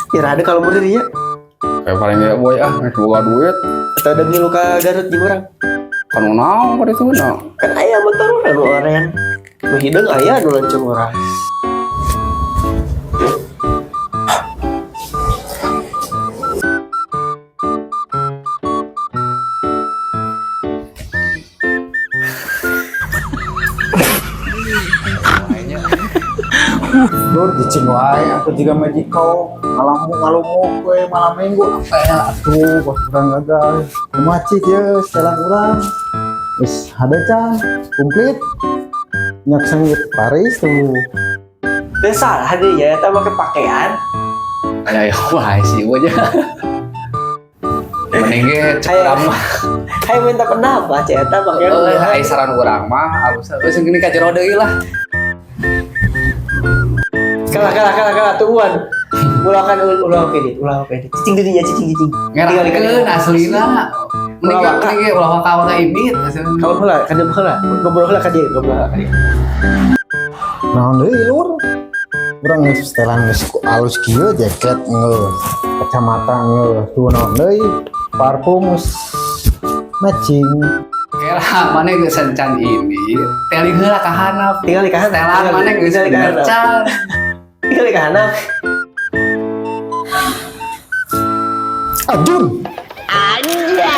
Kira ada kalau mau dia. Kayak paling gak boy boga duit. Atau ada ngilu ka Garut jeung urang. Kan naon ka ditu na. Kan aya motor urang nu oren. Nu hideung aya nu lancung urang. Dur cicing wae aku juga Magico ngalumuk we malam minggu apa atuh bos urang gagal kumacit ye setelan urang wis hade can komplit nyak sengit Paris tuh Teu salah deui ya eta make pakaian. Aya wae sih aja. Mending ge cekurang mah. Hai minta pendapat ya eta pakaian. Ai saran urang mah alus gini ka jero deui lah. Kalah tuan. Ulah pedit. Cicing deui ya cicing. Ngerakeun aslina. Mending ge ulah ka ibit. Kamu heula, kan heula. Ngobrol heula ka dieu, naon deui lur urang geus setelan geus alus kieu jaket ngeuh kacamata ngeuh tuh naon deui parfum matching Kira mana geus sencan ini, teling heula ka handap. Tinggal di kanan. Setelan mana geus sencan. Tinggal di kanan. Ajun Anjay.